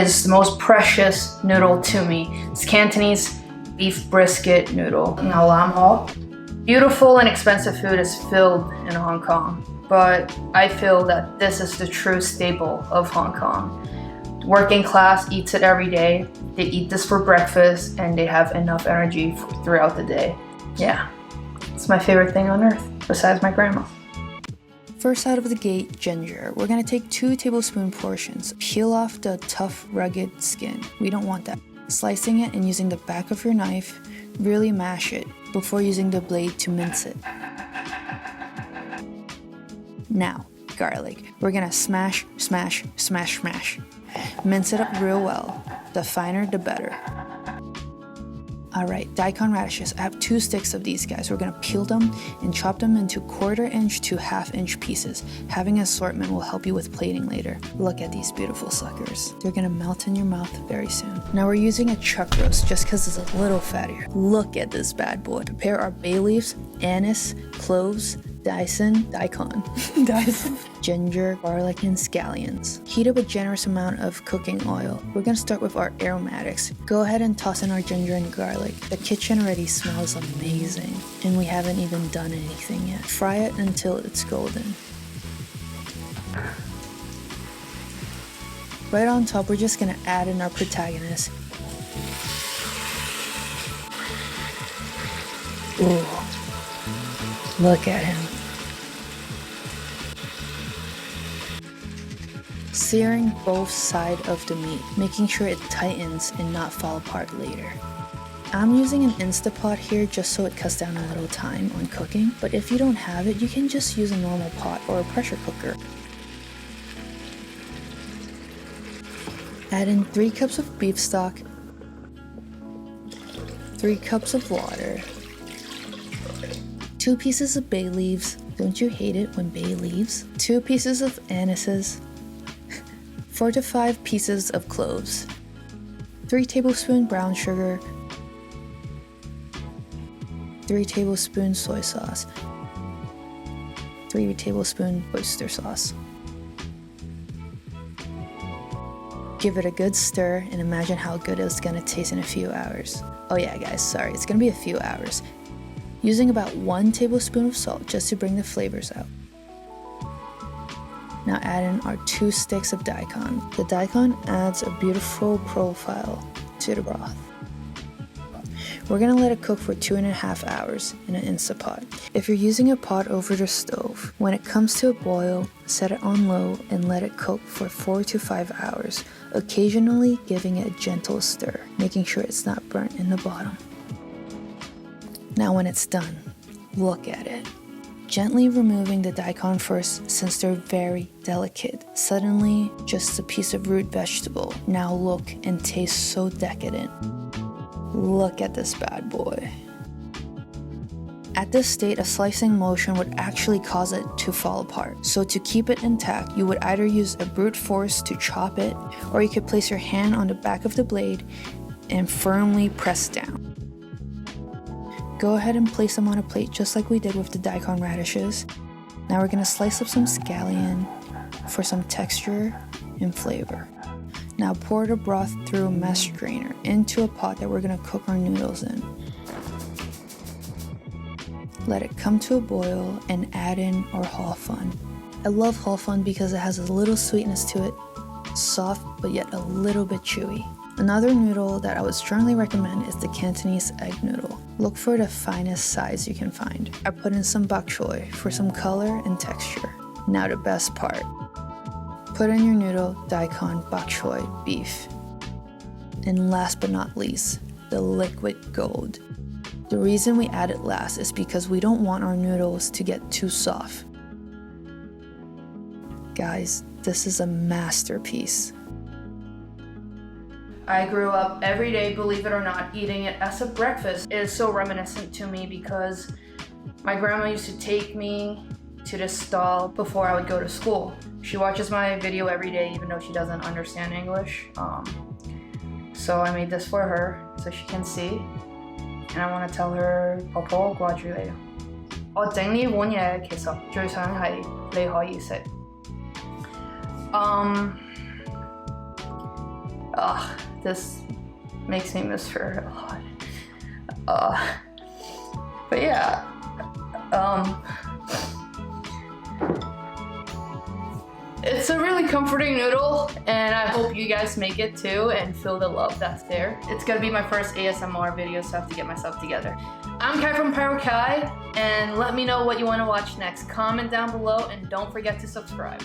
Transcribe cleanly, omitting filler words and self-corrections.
is the most precious noodle to me. It's Cantonese beef brisket noodle, Ngao Lam Ho. Beautiful and expensive food is filled in Hong Kong, but I feel that this is the true staple of Hong Kong. Working class eats it every day. They eat this for breakfast and they have enough energy throughout the day. Yeah, it's my favorite thing on earth, besides my grandma. First out of the gate, ginger. We're gonna take 2 tablespoon portions. Peel off the tough, rugged skin. We don't want that. Slicing it and using the back of your knife, really mash it before using the blade to mince it. Now, garlic. We're gonna smash, smash, smash, smash. Mince it up real well. The finer, the better. Alright, daikon radishes. I have 2 sticks of these guys. We're gonna peel them and chop them into 1/4 inch to 1/2 inch pieces. Having an assortment will help you with plating later. Look at these beautiful suckers. They're gonna melt in your mouth very soon. Now we're using a chuck roast just because it's a little fattier. Look at this bad boy. Prepare our bay leaves, anise, cloves, daikon, ginger, garlic, and scallions. Heat up a generous amount of cooking oil. We're gonna start with our aromatics. Go ahead and toss in our ginger and garlic. The kitchen already smells amazing, and we haven't even done anything yet. Fry it until it's golden. Right on top, we're just gonna add in our protagonist. Ooh, look at him. Searing both sides of the meat, making sure it tightens and not fall apart later. I'm using an Instapot here just so it cuts down a little time on cooking, but if you don't have it, you can just use a normal pot or a pressure cooker. Add in 3 cups of beef stock, 3 cups of water, 2 pieces of bay leaves. Don't you hate it when bay leaves? 2 pieces of anises, 4 to 5 pieces of cloves, 3 tablespoons brown sugar, 3 tablespoons soy sauce, 3 tablespoons oyster sauce. Give it a good stir and imagine how good it's gonna taste in a few hours. Oh yeah guys, sorry, it's gonna be a few hours. Using about 1 tablespoon of salt just to bring the flavors out. Now add in our 2 sticks of daikon. The daikon adds a beautiful profile to the broth. We're gonna let it cook for 2.5 hours in an Instapot. If you're using a pot over the stove, when it comes to a boil, set it on low and let it cook for 4 to 5 hours, occasionally giving it a gentle stir, making sure it's not burnt in the bottom. Now when it's done, look at it. Gently removing the daikon first since they're very delicate. Suddenly, just a piece of root vegetable. Now look and taste so decadent. Look at this bad boy. At this state, a slicing motion would actually cause it to fall apart. So to keep it intact, you would either use a brute force to chop it, or you could place your hand on the back of the blade and firmly press down. Go ahead and place them on a plate just like we did with the daikon radishes. Now we're gonna slice up some scallion for some texture and flavor. Now pour the broth through a mesh strainer into a pot that we're gonna cook our noodles in. Let it come to a boil and add in our Ho Fun. I love Ho Fun because it has a little sweetness to it, soft but yet a little bit chewy. Another noodle that I would strongly recommend is the Cantonese Egg Noodle. Look for the finest size you can find. I put in some bok choy for some color and texture. Now the best part. Put in your noodle, daikon, bok choy, beef. And last but not least, the liquid gold. The reason we add it last is because we don't want our noodles to get too soft. Guys, this is a masterpiece. I grew up every day, believe it or not, eating it as a breakfast. It is so reminiscent to me because my grandma used to take me to this stall before I would go to school. She watches my video every day even though she doesn't understand English. So I made this for her so she can see. And I want to tell her 婆婆掛住你。我整呢碗嘢其實最想係你可以食。This makes me miss her a lot. But yeah, it's a really comforting noodle, and I hope you guys make it too and feel the love that's there. It's gonna be my first ASMR video, so I have to get myself together. I'm Kai from Pyro Kai, and let me know what you want to watch next. Comment down below, and don't forget to subscribe.